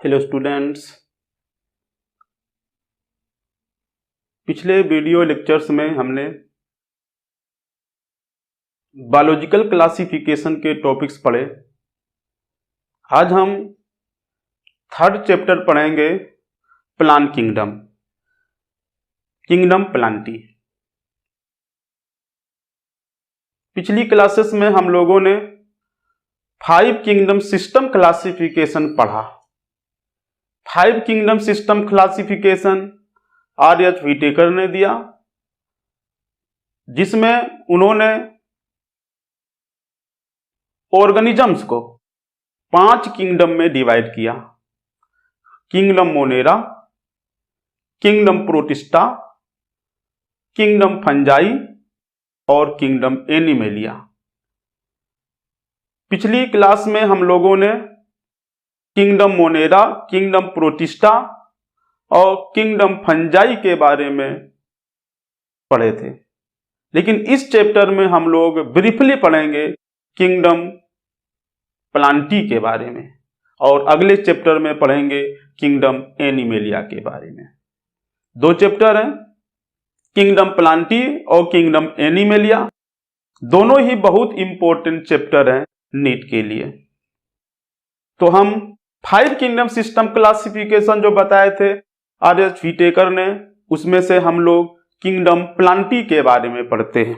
Hello students, पिछले video lectures में हमने बायोलॉजिकल क्लासिफिकेशन के टॉपिक्स पढ़े। आज हम थर्ड चैप्टर पढ़ेंगे प्लांट किंगडम प्लांटी। पिछली क्लासेस में हम लोगों ने 5 किंगडम सिस्टम क्लासिफिकेशन पढ़ा। 5 kingdom system classification R.H. Whittaker ने दिया, जिसमें उन्होंने ऑर्गेनिजम्स को 5 किंगडम में डिवाइड किया। Kingdom Monera, kingdom protista, kingdom fungi और किंगडम एनिमेलिया। पिछली क्लास में हम लोगों ने किंगडम मोनेरा, किंगडम प्रोटिस्टा और किंगडम फंजाई के बारे में पढ़े थे, लेकिन इस चैप्टर में हम लोग ब्रीफली पढ़ेंगे किंगडम प्लांटी के बारे में और अगले चैप्टर में पढ़ेंगे किंगडम एनिमेलिया के बारे में। 2 चैप्टर हैं, किंगडम प्लांटी और किंगडम एनिमेलिया। दोनों ही बहुत इंपॉर्टेंट चैप्टर हैं नीट के लिए। तो हम 5 किंगडम सिस्टम क्लासिफिकेशन जो बताए थे R.H. व्हिटेकर ने, उसमें से हम लोग किंगडम प्लांटी के बारे में पढ़ते हैं।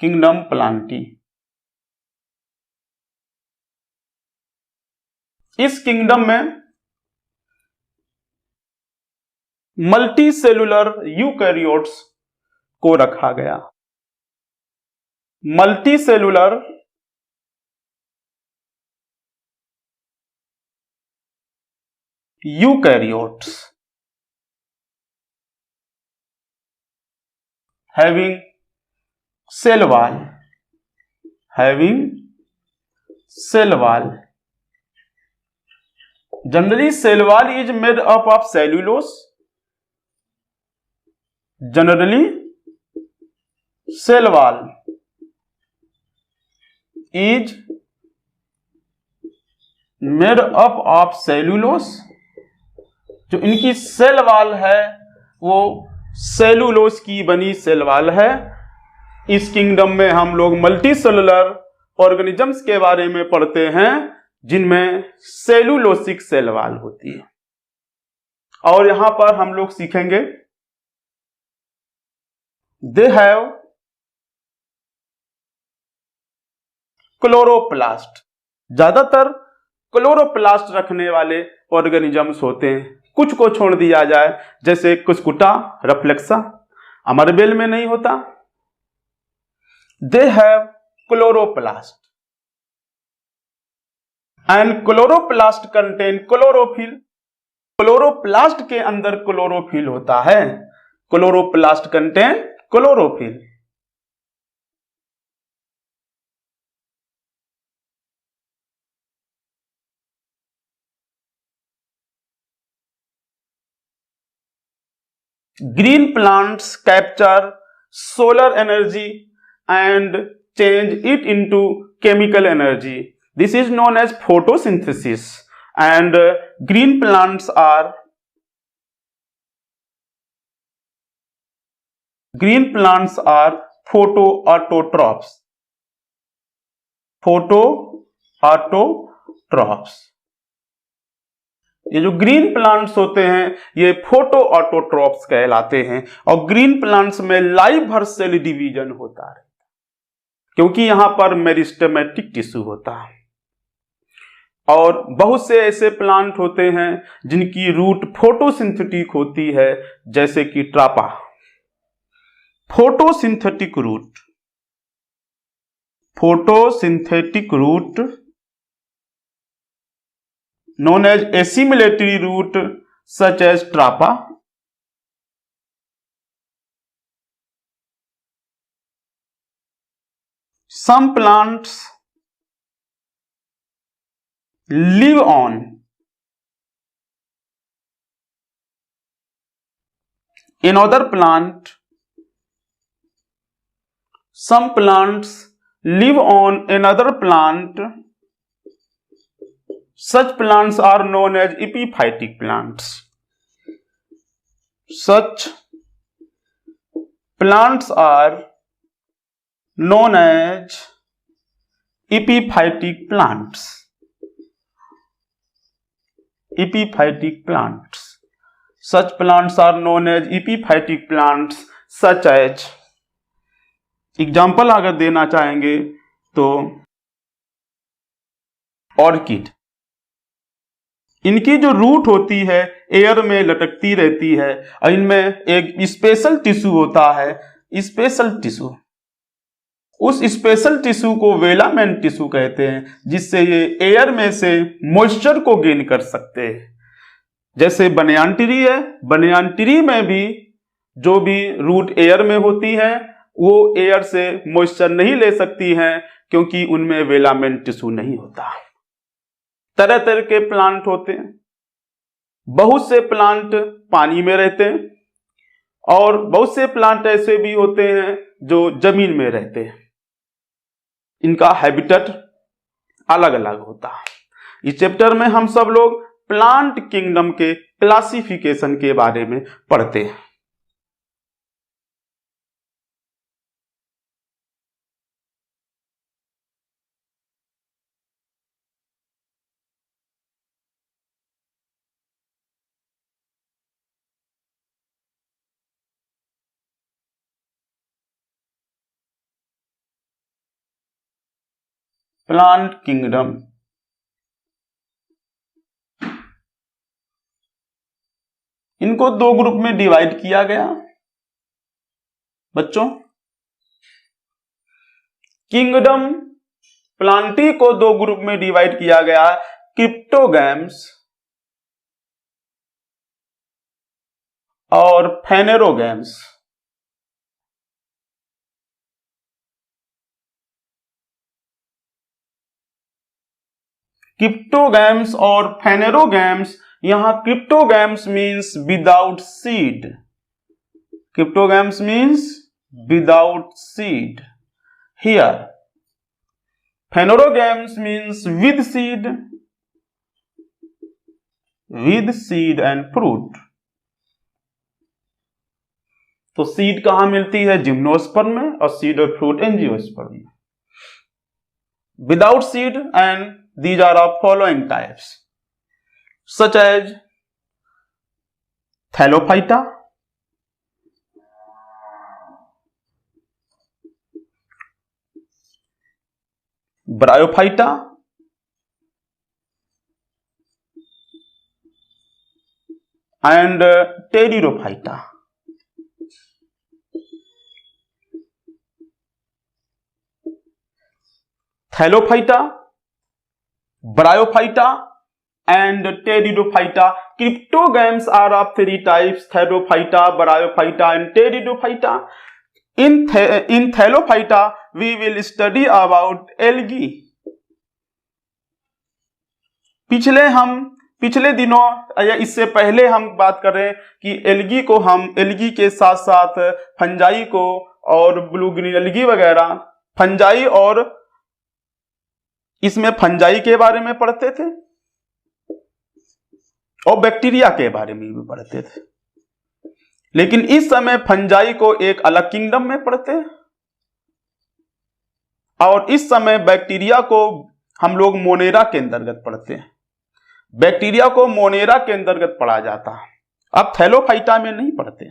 किंगडम प्लांटी, इस किंगडम में मल्टी सेलुलर यूकैरियोट्स को रखा गया। Multi cellular eukaryotes having cell wall. Generally cell wall is made up of cellulose. Generally cell wall is made up of cellulose. जो इनकी सेल वॉल है वो सेलुलोज की बनी सेल वॉल है। इस किंगडम में हम लोग मल्टी सेलुलर ऑर्गेनिजम्स के बारे में पढ़ते हैं जिनमें सेलुलोसिक सेल वॉल होती है। और यहां पर हम लोग सीखेंगे दे हैव क्लोरोप्लास्ट। ज्यादातर क्लोरोप्लास्ट रखने वाले ऑर्गेनिजम्स होते हैं, कुछ को छोड़ दिया जाए, जैसे कुस्कुटा, रफ्लेक्सा, अमरबेल में नहीं होता। They have chloroplast and chloroplast contain chlorophyll. Chloroplast के अंदर क्लोरोफिल होता है। Chloroplast contain chlorophyll. Green plants capture solar energy and change it into chemical energy. This is known as photosynthesis, and green plants are photoautotrophs. ये जो green plants होते हैं ये photo autotrophs कहलाते हैं। और ग्रीन प्लांट्स में लाइव सेल डिवीजन होता है क्योंकि यहां पर मेरिस्टेमेटिक टिश्यू होता है। और बहुत से ऐसे प्लांट होते हैं जिनकी रूट फोटोसिंथेटिक होती है, जैसे कि Trapa. Photosynthetic root known as assimilatory root such as trapa. Some plants live on another plant some plants live on another plant. Such plants are known as epiphytic plants. Such plants are known as epiphytic plants. Epiphytic plants. Such plants are known as epiphytic plants such as, example अगर देना चाहेंगे तो orchid, इनकी जो root होती है air में लटकती रहती है और इनमें एक स्पेशल टिश्यू होता है, स्पेशल टिश्यू, उस स्पेशल टिश्यू को वेलामेंट टिश्यू कहते हैं, जिससे ये एयर में से मॉइस्चर को गेन कर सकते हैं। जैसे बनियान ट्री है, बनियान ट्री में भी जो भी रूट एयर में होती है वो एयर से मॉइस्चर नहीं ले सकती हैं क्योंकि उनमें वेलामेंट टिश्यू नहीं होता। तरह तरह के प्लांट होते हैं, बहुत से प्लांट पानी में रहते हैं और बहुत से प्लांट ऐसे भी होते हैं जो जमीन में रहते हैं। इनका हैबिटेट अलग अलग होता है। इस चैप्टर में हम सब लोग प्लांट किंगडम के क्लासिफिकेशन के बारे में पढ़ते हैं। प्लांट किंगडम, इनको दो ग्रुप में डिवाइड किया गया बच्चों। किंगडम प्लांटी को दो ग्रुप में डिवाइड किया गया है, क्रिप्टोगैम्स और फेनेरोगैम्स। क्रिप्टोगैम्स और फेनेरोगैम्स, यहां cryptogams means without seed, cryptogams means without seed. Here phanerogams means with seed and fruit. तो सीड कहां मिलती है? जिम्नोस्पर्म में, और सीड और फ्रूट एंजियोस्पर्म में। Without seed and these are of following types such as Thallophyta, Bryophyta, and Pteridophyta. Thallophyta, Bryophyta and Pteridophyta. Cryptogams are of three types: Thallophyta, Bryophyta and Pteridophyta. In Thallophyta we will study about algae. पिछले दिनों या इससे पहले हम बात कर रहे हैं कि एल्गी के साथ साथ फंजाई को और ब्लू ग्रीन एल्गी वगैरह, फंजाई और इसमें फंजाई के बारे में पढ़ते थे और बैक्टीरिया के बारे में भी पढ़ते थे। लेकिन इस समय फंजाई को एक अलग किंगडम में पढ़ते हैं और इस समय बैक्टीरिया को हम लोग मोनेरा के अंतर्गत पढ़ते हैं। बैक्टीरिया को मोनेरा के अंतर्गत पढ़ा जाता है, अब थैलोफाइटा में नहीं पढ़ते।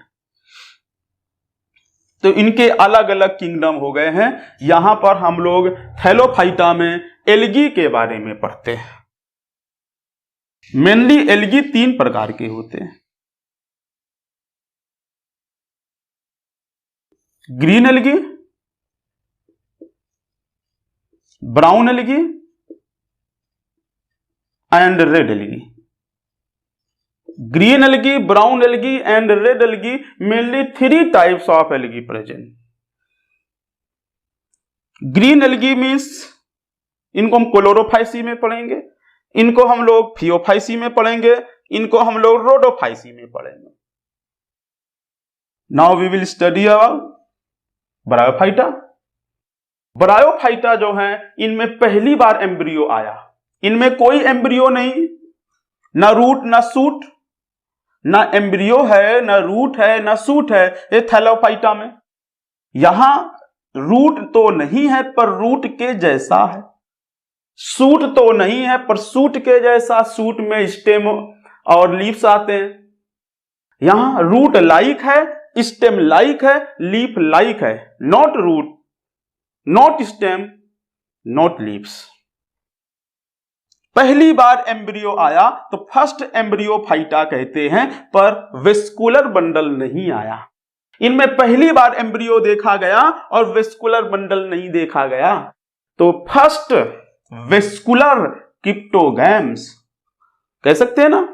तो इनके अलग अलग किंगडम हो गए हैं। यहां पर हम लोग थैलोफाइटा में एल्गी के बारे में पढ़ते हैं। मेनली एल्गी तीन प्रकार के होते हैं: green algae, brown algae and red algae. Green algae, brown algae and red algae, mainly three types of algae present. Green algae means इनको हम क्लोरोफाइसी में पढ़ेंगे, इनको हम लोग फियोफाइसी में पढ़ेंगे, इनको हम लोग रोडोफाइसी में पढ़ेंगे। Now we will study about Bryophyta bryophyta जो है इनमें पहली बार एम्ब्रियो आया। इनमें कोई एम्ब्रियो नहीं, ना रूट ना सूट, ना एम्ब्रियो है, ना रूट है, ना सूट है ये थैलोफाइटा में। यहां रूट तो नहीं है पर रूट के जैसा है, सूट तो नहीं है पर सूट के जैसा, सूट में स्टेम और लीव्स आते हैं। यहां रूट लाइक है, स्टेम लाइक है, लीफ लाइक है, not root, not stem, not leaves. पहली बार एम्ब्रियो आया तो फर्स्ट एम्ब्रियोफाइटा कहते हैं, पर वेस्कुलर बंडल नहीं आया। इनमें पहली बार एम्ब्रियो देखा गया और वेस्कुलर बंडल नहीं देखा गया। तो फर्स्ट वेस्कुलर क्रिप्टोगैम्स कह सकते हैं ना,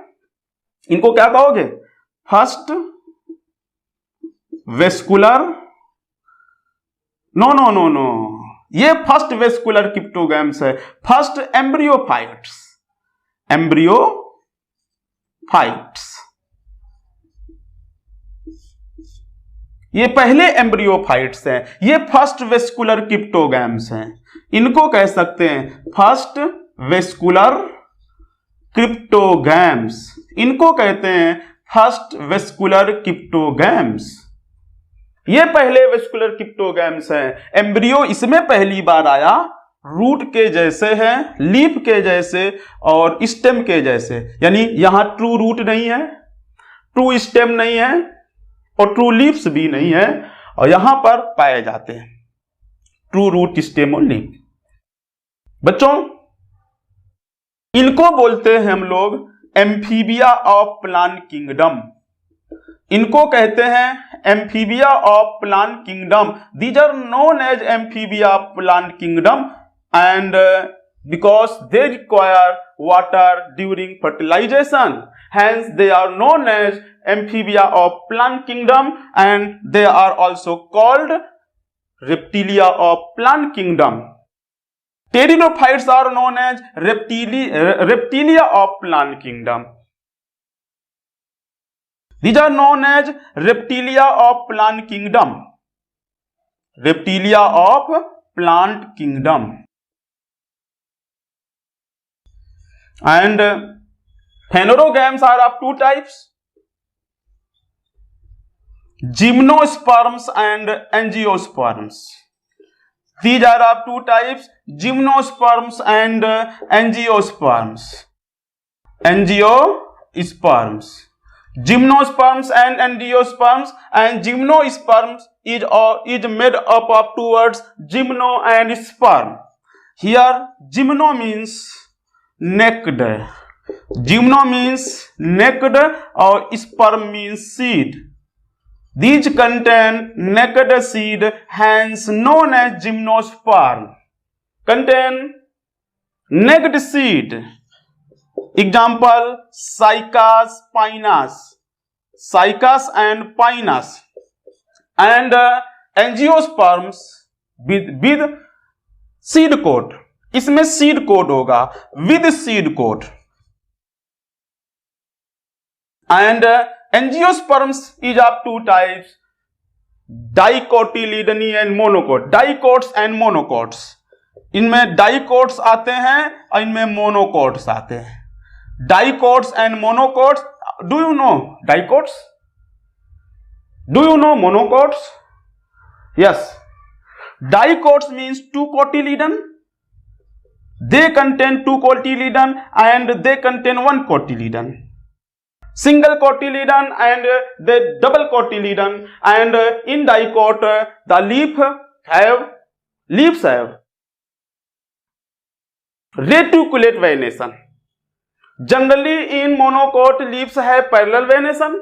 इनको क्या कहोगे? First vascular, no no no no, ये फर्स्ट वेस्कुलर क्रिप्टोगैम्स है। फर्स्ट एम्ब्रियोफाइट्स, एम्ब्रियोफाइट्स, ये पहले एम्ब्रियोफाइट्स हैं, ये फर्स्ट वेस्कुलर क्रिप्टोगैम्स हैं। इनको कह सकते हैं फर्स्ट वेस्कुलर क्रिप्टोगैम्स, इनको कहते हैं फर्स्ट वेस्कुलर क्रिप्टोगैम्स। ये पहले वेस्कुलर क्रिप्टोगैम्स हैं। एम्ब्रियो इसमें पहली बार आया, रूट के जैसे है, लीफ के जैसे और स्टेम के जैसे, यानी यहां ट्रू रूट नहीं है, ट्रू स्टेम नहीं है और ट्रू लीव्स भी नहीं है, और यहां पर पाए जाते हैं ट्रू रूट, स्टेम और लीफ। बच्चों इनको बोलते हैं हम लोग एम्फीबिया ऑफ प्लांट किंगडम, इनको कहते हैं amphibia of plant kingdom. These are known as amphibia of plant kingdom and because they require water during fertilization, hence they are known as amphibia of plant kingdom and they are also called reptilia of plant kingdom. Pteridophytes are known as reptilia of plant kingdom. These are known as reptilia of plant kingdom, reptilia of plant kingdom. And phanerogams are of two types, gymnosperms and angiosperms. These are of two types, gymnosperms and angiosperms. Angiosperms, gymnosperms and angiosperms, and gymnosperms is made up of two words, gymno and sperm. Here gymno means naked, gymno means naked और sperm means seed. These contain naked seed, hence known as gymnosperm. Contain naked seed. Example, Cycas pinus, Cycas and pinus. And angiosperms with seed coat, इसमें seed coat होगा, with seed coat. And angiosperms is of two types, dicotyledonae and monocot, dicots and monocots. इनमें dicots आते हैं और इनमें monocots आते हैं। Dicots and monocots, do you know dicots? Do you know monocots? Yes, dicots means two cotyledon, they contain two cotyledon and they contain one cotyledon, single cotyledon and the double cotyledon, and in dicot the leaves have reticulate venation. Generally in monocot leaves have parallel venation.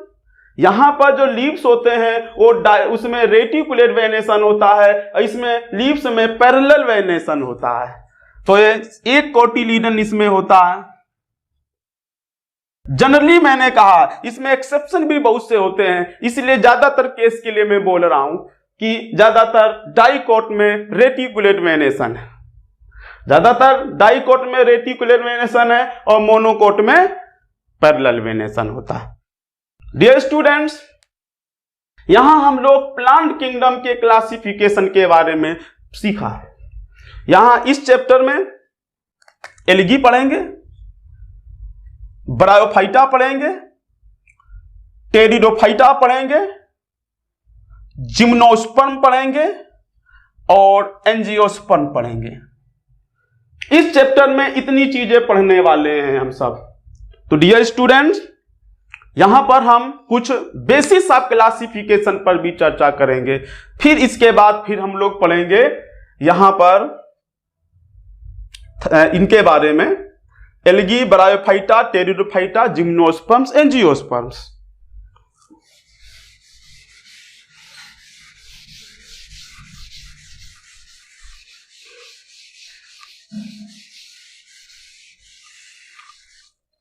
यहां पर जो leaves होते हैं वो उसमें reticulate venation होता है, इसमें लीव्स में पैरेलल वेनेशन होता है, तो ये एक कोटिलीडन इसमें होता है। जनरली मैंने कहा इसमें एक्सेप्शन भी बहुत से होते हैं, इसलिए ज्यादातर केस के लिए मैं बोल रहा हूं कि ज्यादातर डाइकोट में रेटिकुलेट वेनेशन है, ज्यादातर डाइकोट में रेटिकुलेट वेनेशन है और मोनोकोट में पैरेलल वेनेशन होता है। डियर स्टूडेंट्स, यहां हम लोग प्लांट किंगडम के क्लासिफिकेशन के बारे में सीखा। यहां इस चैप्टर में एल्गी पढ़ेंगे, ब्रायोफाइटा पढ़ेंगे, टेरिडोफाइटा पढ़ेंगे, जिम्नोस्पर्म पढ़ेंगे और एंजियोस्पर्म पढ़ेंगे। इस चैप्टर में इतनी चीजें पढ़ने वाले हैं हम सब। तो डियर स्टूडेंट्स, यहां पर हम कुछ बेसिक्स ऑफ क्लासिफिकेशन पर भी चर्चा करेंगे। फिर इसके बाद फिर हम लोग पढ़ेंगे यहां पर इनके बारे में, algae, bryophyta, pteridophyta, gymnosperms, angiosperms.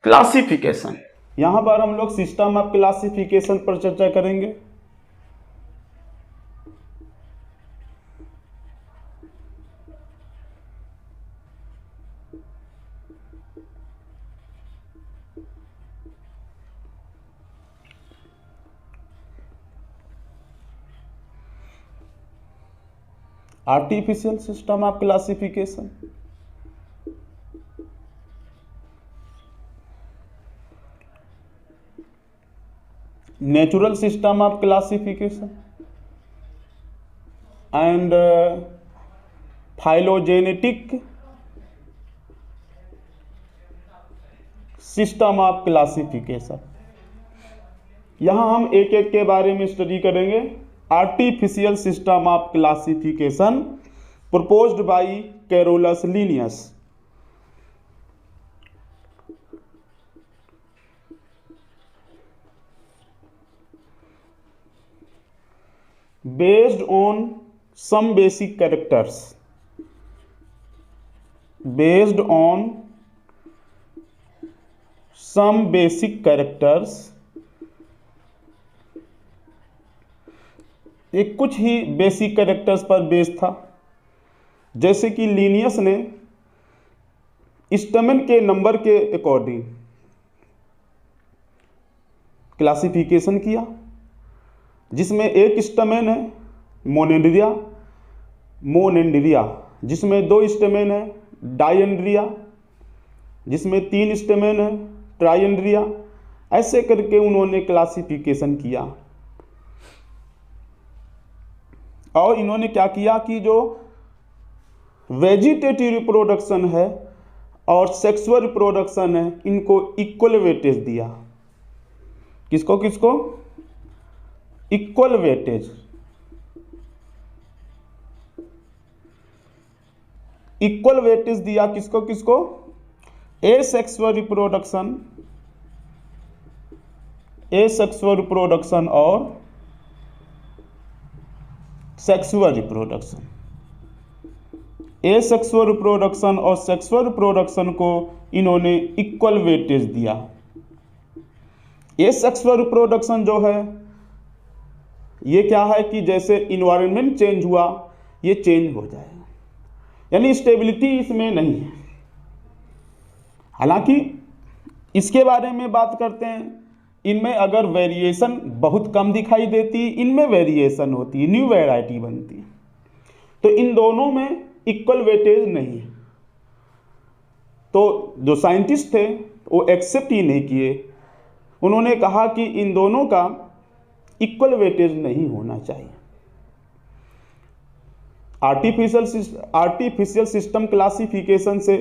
Classification, यहां पर हम लोग सिस्टम ऑफ क्लासिफिकेशन पर चर्चा करेंगे। Artificial system of classification, natural system of classification and phylogenetic system of classification. यहां हम एक एक के बारे में स्टडी करेंगे। Artificial system of classification proposed by Carolus Linnaeus. Based on some basic characters, based on some basic characters, एक कुछ ही बेसिक कैरेक्टर्स पर बेस था। जैसे कि लीनियस ने स्टेमेन के नंबर के अकॉर्डिंग क्लासिफिकेशन किया, जिसमें एक स्टेमेन है मोनेंड्रिया, जिसमें 2 स्टेमेन है डायएंड्रिया, जिसमें 3 स्टेमेन है ट्राइएंड्रिया। ऐसे करके उन्होंने क्लासिफिकेशन किया। और इन्होंने क्या किया कि जो वेजिटेटिव रिप्रोडक्शन है और सेक्सुअल रिप्रोडक्शन है, इनको इक्वल वेटेज दिया। किसको किसको? Equal weightage. इक्वल वेटेज दिया किसको किसको? एसेक्सुअल रिप्रोडक्शन और सेक्सुअल रिप्रोडक्शन। एसेक्सुअल रिप्रोडक्शन और सेक्सुअल रिप्रोडक्शन को इन्होंने इक्वल वेटेज दिया। एसेक्सुअल रिप्रोडक्शन जो है ये क्या है कि जैसे इन्वायरमेंट चेंज हुआ ये चेंज हो जाएगा, यानी स्टेबिलिटी इसमें नहीं है। हालांकि इसके बारे में बात करते हैं, इनमें अगर वेरिएशन बहुत कम दिखाई देती, इनमें वेरिएशन होती है, न्यू वैरायटी बनती है। तो इन दोनों में इक्वल वेटेज नहीं है। तो जो साइंटिस्ट थे वो एक्सेप्ट ही नहीं किए। उन्होंने कहा कि इन दोनों का इक्वल वेटेज नहीं होना चाहिए। आर्टिफिशियल सिस्टम क्लासिफिकेशन से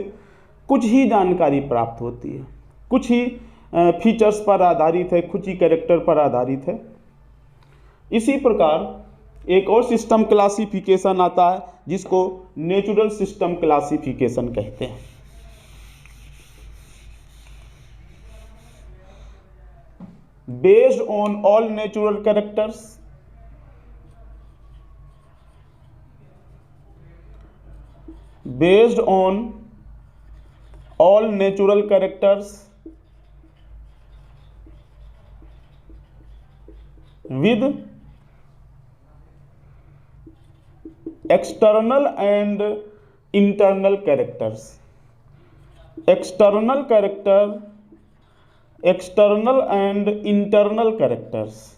कुछ ही जानकारी प्राप्त होती है, कुछ ही फीचर्स पर आधारित है, कुछ ही कैरेक्टर पर आधारित है। इसी प्रकार एक और सिस्टम क्लासिफिकेशन आता है जिसको नेचुरल सिस्टम क्लासिफिकेशन कहते हैं। Based on all natural characters, based on all natural characters with external and internal characters, external and internal characters।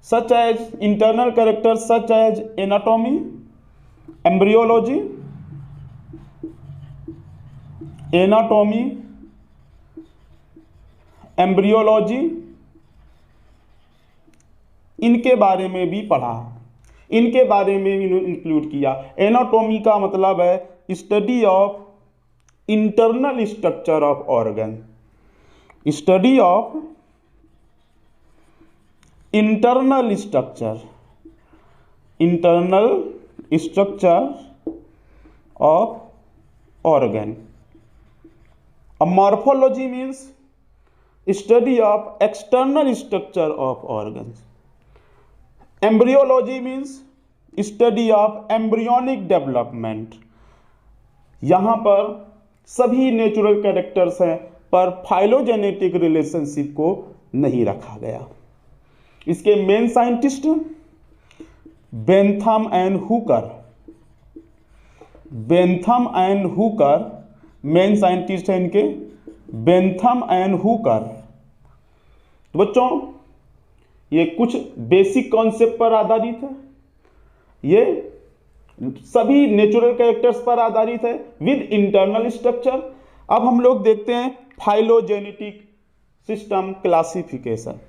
such as internal characters such as anatomy, embryology, इनके बारे में भी पढ़ा, इनके बारे में भी इंक्लूड किया। एनाटॉमी का मतलब है study of internal structure of organ, study of internal structure of organ. A morphology means study of external structure of organs. Embryology means study of embryonic development. यहाँ पर सभी नेचुरल कैरेक्टर्स हैं पर phylogenetic relationship को नहीं रखा गया। इसके main scientist Bentham and Hooker, main scientist है इनके बेंथम एंड हुकर। तो बच्चों ये कुछ बेसिक कॉन्सेप्ट पर आधारित है, ये सभी नेचुरल कैरेक्टर्स पर आधारित है विद इंटरनल स्ट्रक्चर। अब हम लोग देखते हैं phylogenetic system classification.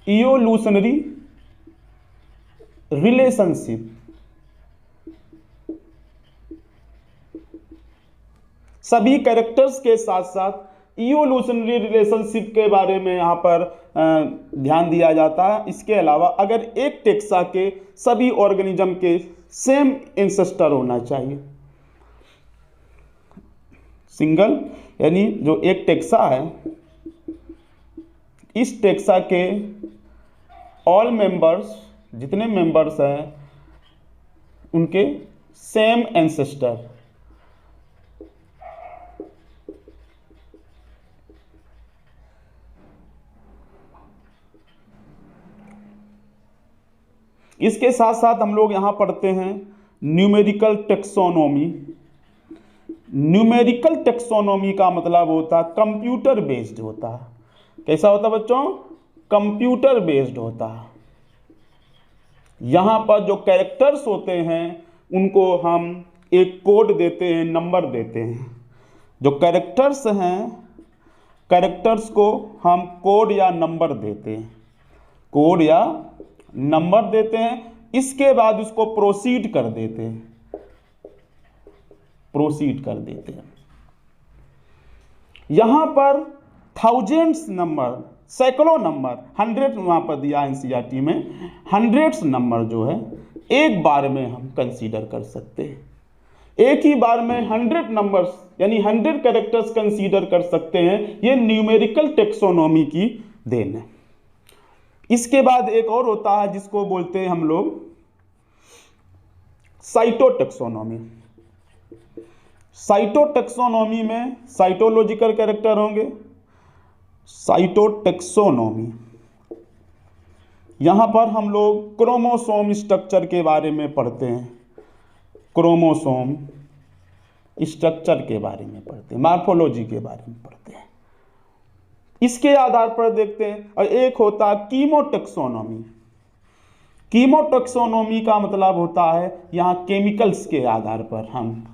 Evolutionary relationship, सभी कैरेक्टर्स के साथ साथ इवोल्यूशनरी रिलेशनशिप के बारे में यहाँ पर ध्यान दिया जाता है। इसके अलावा अगर एक टेक्सा के सभी ऑर्गेनिज्म के सेम एंसेस्टर होना चाहिए, सिंगल यानी जो एक टेक्सा है, इस टेक्सा के ऑल मेंबर्स, जितने मेंबर्स हैं उनके सेम एंसेस्टर। इसके साथ साथ हम लोग यहां पढ़ते हैं न्यूमेरिकल टेक्सोनोमी। न्यूमेरिकल टेक्सोनोमी का मतलब होता है कंप्यूटर बेस्ड होता है। कैसा होता है बच्चों? कंप्यूटर बेस्ड होता है। यहां पर जो कैरेक्टर्स होते हैं उनको हम एक कोड देते हैं, नंबर देते हैं। जो कैरेक्टर्स हैं, कैरेक्टर्स को हम कोड या नंबर देते हैं, कोड या नंबर देते हैं। इसके बाद उसको प्रोसीड कर देते हैं, यहां पर थाउजेंड्स नंबर, सैकड़ों नंबर, 100 वहां पर दिया एनसीईआरटी में, 100 नंबर जो है एक बार में हम कंसीडर कर सकते हैं। एक ही बार में 100 नंबर्स यानी 100 कैरेक्टर्स कंसीडर कर सकते हैं। ये न्यूमेरिकल टेक्सोनोमी की देन है। इसके बाद एक और होता है जिसको बोलते हैं हम लोग साइटोटेक्सोनोमी। साइटोटेक्सोनोमी में साइटोलॉजिकल कैरेक्टर होंगे। साइटोटेक्सोनोमी, यहां पर हम लोग क्रोमोसोम स्ट्रक्चर के बारे में पढ़ते हैं, क्रोमोसोम स्ट्रक्चर के बारे में पढ़ते हैं, मॉर्फोलॉजी के बारे में पढ़ते हैं। इसके आधार पर देखते हैं। और एक होता है कीमोटेक्सोनोमी। कीमोटेक्सोनोमी का मतलब होता है यहां केमिकल्स के आधार पर हम,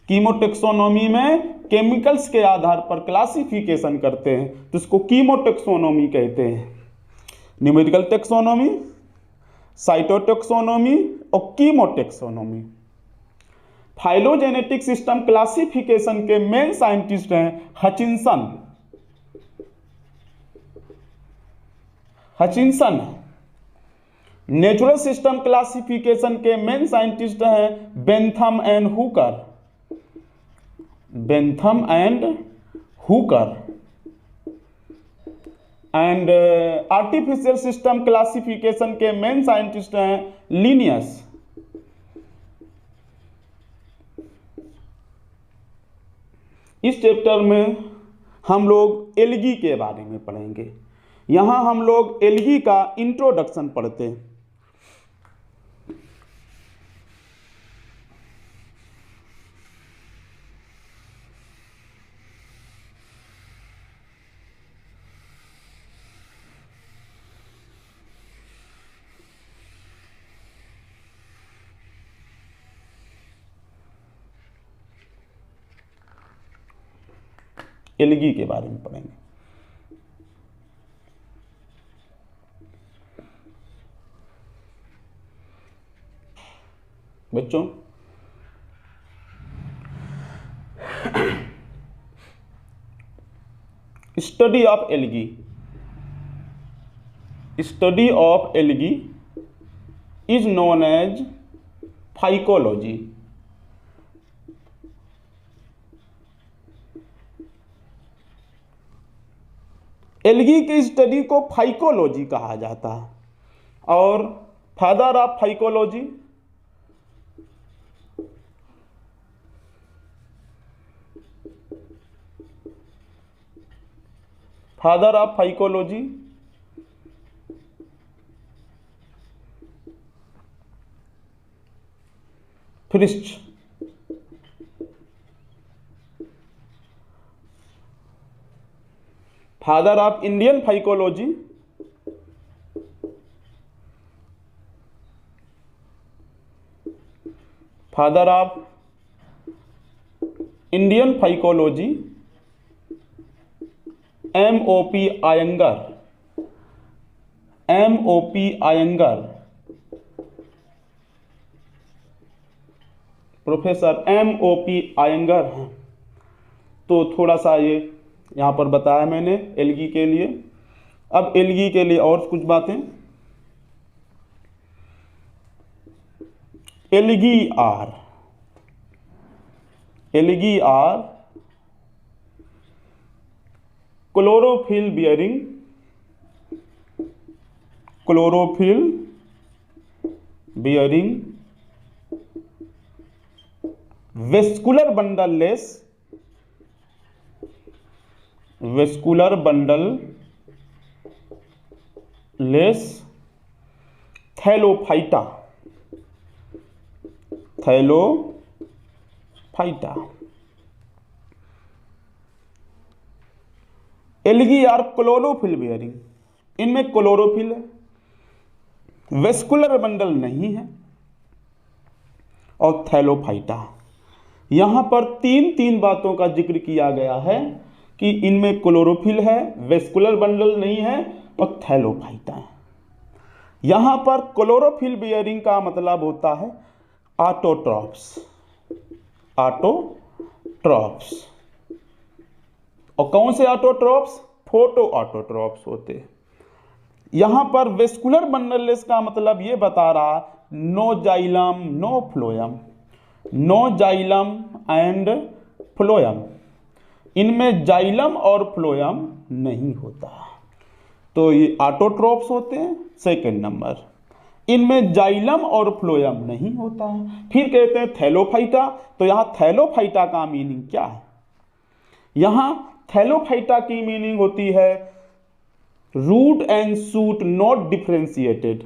कीमोटेक्सोनोमी में केमिकल्स के आधार पर क्लासिफिकेशन करते हैं, तो इसको कीमोटेक्सोनोमी कहते हैं। न्यूमेरिकल टेक्सोनोमी, साइटोटेक्सोनोमी और कीमोटेक्सोनोमी। फाइलोजेनेटिक सिस्टम क्लासिफिकेशन के मेन साइंटिस्ट हैं हचिंसन। नेचुरल सिस्टम क्लासिफिकेशन के मेन साइंटिस्ट हैं Bentham and Hooker. And artificial system classification के मेन साइंटिस्ट हैं लिनियस। इस चैप्टर में हम लोग एल्गी के बारे में पढ़ेंगे। यहां हम लोग एल्गी का इंट्रोडक्शन पढ़ते हैं। एल्गी के बारे में पढ़ेंगे। बच्चों study of algae, study of algae is known as phycology. Algae की स्टडी को फाइकोलॉजी कहा जाता है। और father of phycology Fritsch. Father of Indian phycology M.O.P. Iyengar, professor M.O.P. Iyengar हैं। तो थोड़ा सा ये यहाँ पर बताया मैंने एल्गी के लिए। अब एल्गी के लिए और कुछ बातें। Algae are chlorophyll bearing vascular bundle less thallophyta. Algae are chlorophyll bearing, इनमें क्लोरोफिल है, वेस्कुलर बंडल नहीं है और थैलोफाइटा। यहां पर तीन बातों का जिक्र किया गया है कि इनमें क्लोरोफिल है, वेस्कुलर बंडल नहीं है और थैलोफाइटा है। यहां पर क्लोरोफिल बियरिंग का मतलब होता है ऑटोट्रॉप्स। और कौन से ऑटोट्रॉप्स? फोटो ऑटोट्रॉप्स होते हैं। यहां पर वेस्कुलर बंडललेस का मतलब ये बता रहा, no xylem no phloem, no xylem and phloem, इनमें जाइलम और फ्लोएम नहीं होता। तो ये ऑटोट्रॉप्स होते हैं। सेकंड नंबर, इनमें जाइलम और फ्लोएम नहीं होता है। फिर कहते हैं थैलोफाइटा। तो यहां थैलोफाइटा का मीनिंग क्या है? यहां थैलोफाइटा की मीनिंग होती है root and shoot not differentiated.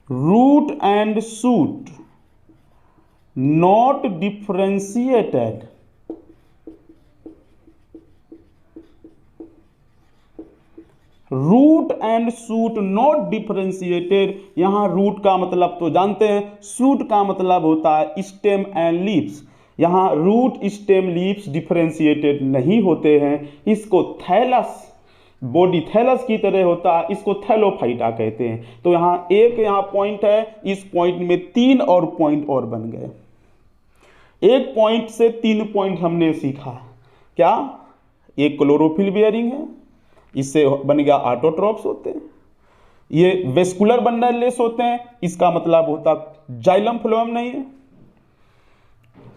Root and shoot not differentiated. Root and shoot not differentiated. यहां रूट का मतलब तो जानते हैं, शूट का मतलब होता है स्टेम एंड लीव्स। यहां रूट स्टेम लीव्स डिफरेंशिएटेड नहीं होते हैं। इसको थैलस, बॉडी थैलस की तरह होता है, इसको थैलोफाइटा कहते हैं। तो यहाँ पॉइंट है, इस पॉइंट में 3 और पॉइंट और बन गए। एक पॉइंट से 3 पॉइंट हमने सीखा। क्या? एक क्लोरोफिल बियरिंग है, इससे बन गया ऑटोट्रॉप्स होते हैं। ये वेस्कुलर बंडललेस होते हैं, इसका मतलब होता जाइलम फ्लोएम नहीं है।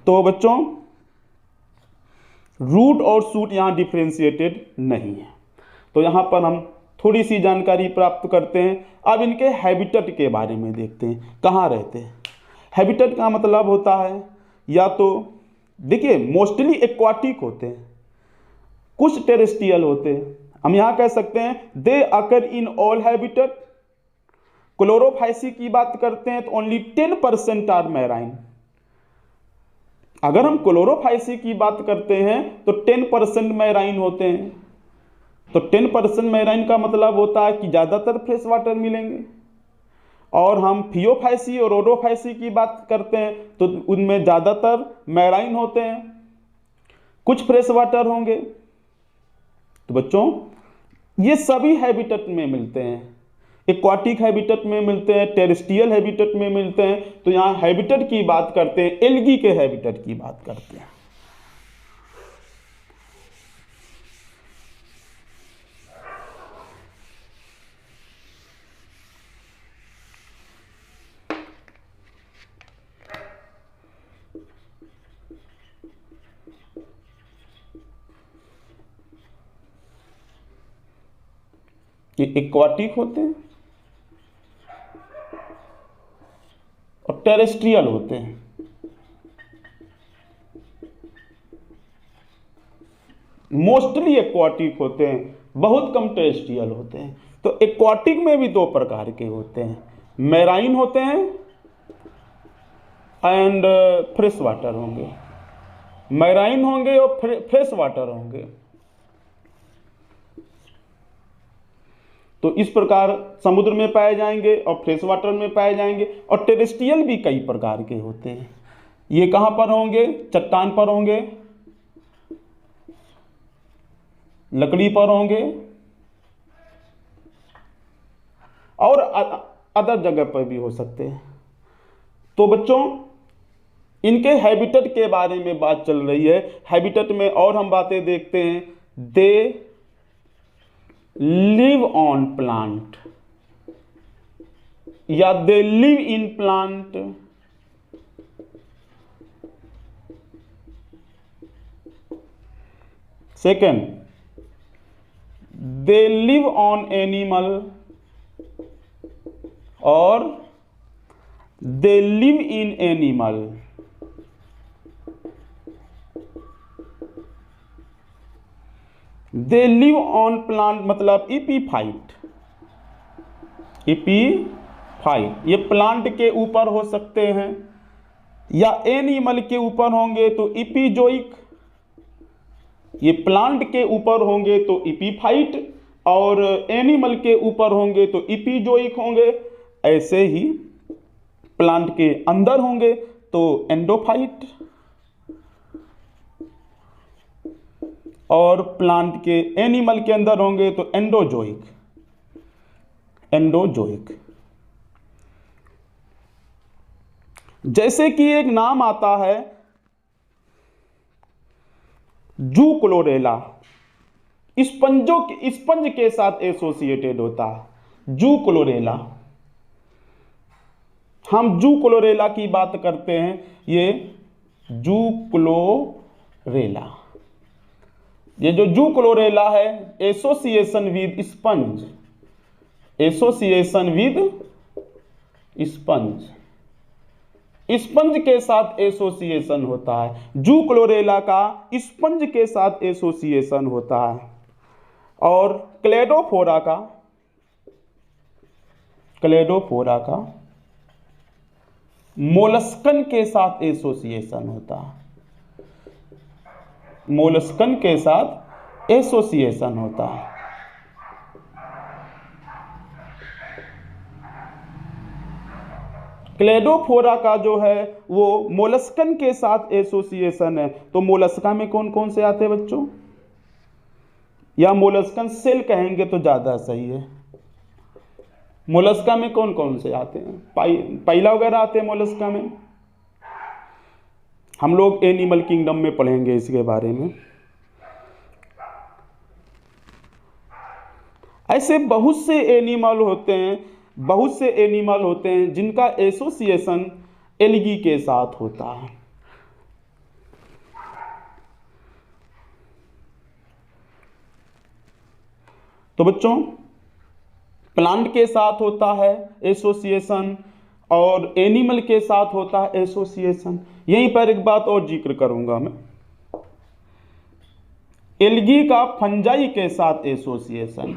तो बच्चों रूट और शूट यहां डिफरेंशिएटेड नहीं है। तो यहां पर हम थोड़ी सी जानकारी प्राप्त करते हैं। अब इनके हैबिटेट के बारे में देखते हैं, कहाँ रहते हैं। हैबिटेट का मतलब होता है, या तो देखिए मोस्टली एक्वाटिक होते हैं, कुछ टेरेस्ट्रियल होते हैं। हम यहां कह सकते हैं दे अकर इन ऑल हैबिटेट। क्लोरोफाइसी की बात करते हैं तो ओनली 10% आर मैराइन। अगर हम क्लोरोफाइसी की बात करते हैं तो 10% मैराइन होते हैं। तो 10% मैराइन का मतलब होता है कि ज़्यादातर फ्रेश वाटर मिलेंगे। और हम फियोफाइसी और रोडोफाइसी की बात करते हैं तो उनमें ज़्यादातर मैराइन होते हैं, कुछ फ्रेश वाटर होंगे। तो बच्चों ये सभी हैबिटेट में मिलते हैं, एक्वाटिक हैबिटेट में मिलते हैं, टेरेस्ट्रियल हैबिटेट में मिलते हैं। तो यहाँ हैबिटेट की बात करते हैं, एल्गी के हैबिटेट की बात करते हैं। ये एक्वाटिक होते हैं और टेरेस्ट्रियल होते हैं। मोस्टली एक्वाटिक होते हैं, बहुत कम टेरेस्ट्रियल होते हैं। तो एक्वाटिक में भी दो प्रकार के होते हैं, मैराइन होते हैं एंड फ्रेश वाटर होंगे। मैराइन होंगे और फ्रेश वाटर होंगे। तो इस प्रकार समुद्र में पाए जाएंगे और फ्रेश वाटर में पाए जाएंगे। और टेरेस्ट्रियल भी कई प्रकार के होते हैं। ये कहाँ पर होंगे? चट्टान पर होंगे, लकड़ी पर होंगे और अदर जगह पर भी हो सकते हैं। तो बच्चों इनके हैबिटेट के बारे में बात चल रही है। हैबिटेट में और हम बातें देखते हैं। दे लिव ऑन प्लांट या they live in plant. Second, they live on animal और they live in animal. They live on plant मतलब इपीफाइट। इपीफाइट ये प्लांट के ऊपर हो सकते हैं या एनिमल के ऊपर होंगे तो इपीजोइक। ये प्लांट के ऊपर होंगे तो इपीफाइट और एनिमल के ऊपर होंगे तो इपीजोइक होंगे। ऐसे ही प्लांट के अंदर होंगे तो एंडोफाइट और प्लांट के एनिमल के अंदर होंगे तो एंडोजोइक। एंडोजोइक जैसे कि एक नाम आता है जू क्लोरेला, स्पंज के साथ एसोसिएटेड होता है जू क्लोरेला। हम जू क्लोरेला की बात करते हैं। ये जू क्लोरेला, ये जो जू क्लोरेला है association with sponge, association with sponge, sponge के साथ एसोसिएशन होता है। जू क्लोरेला का स्पंज के साथ एसोसिएशन होता है। और क्लेडोफोरा का मोलस्कन के साथ एसोसिएशन होता है। मोलस्कन के साथ एसोसिएशन होता है। क्लेडोफोरा का जो है वो मोलस्कन के साथ एसोसिएशन है। तो मोलस्का में कौन कौन से आते हैं बच्चों? या मोलस्कन सेल कहेंगे तो ज़्यादा सही है। मोलस्का में कौन कौन से आते हैं? पाइला वगैरह आते हैं मोलस्का में। हम लोग एनिमल किंगडम में पढ़ेंगे इसके बारे में। ऐसे बहुत से एनिमल होते हैं जिनका एसोसिएशन एल्गी के साथ होता है। तो बच्चों प्लांट के साथ होता है एसोसिएशन और एनिमल के साथ होता है एसोसिएशन। यहीं पर एक बात और जिक्र करूंगा मैं, एल्गी का फंजाई के साथ एसोसिएशन।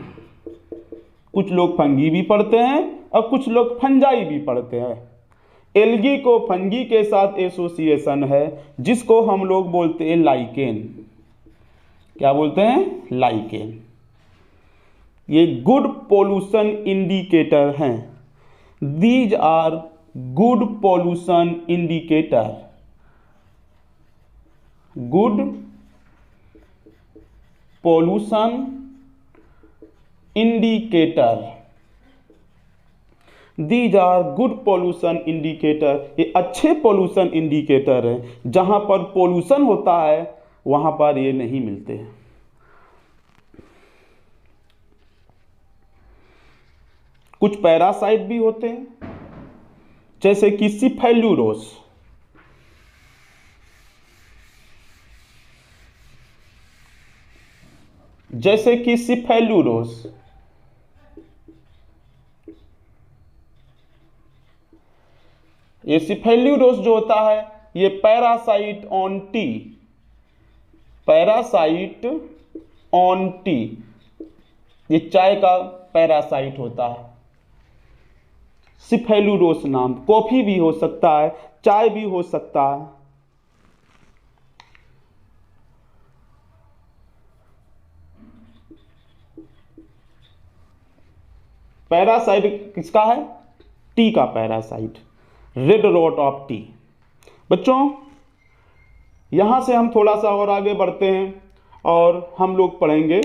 कुछ लोग फंगी भी पढ़ते हैं और कुछ लोग फंजाई भी पढ़ते हैं। एल्गी को फंगी के साथ एसोसिएशन है जिसको हम लोग बोलते हैं लाइकेन। क्या बोलते हैं? लाइकेन। ये गुड पोल्यूशन इंडिकेटर हैं। These are good pollution indicator. Good pollution indicator. These are good pollution indicator. ये अच्छे पॉल्यूशन इंडिकेटर हैं। जहां पर पॉल्यूशन होता है वहां पर ये नहीं मिलते हैं। कुछ पैरासाइट भी होते हैं, जैसे कि सिफेल्यूरोस। जैसे कि सिफेल्यूरोस। ये सिफेल्यूरोस जो होता है ये parasite on T. Parasite on T, ये चाय का पैरासाइट होता है। सिफेल्यूरोस नाम। कॉफी भी हो सकता है, चाय भी हो सकता है। पैरासाइट किसका है? टी का parasite, red rot of tea. बच्चों यहां से हम थोड़ा सा और आगे बढ़ते हैं और हम लोग पढ़ेंगे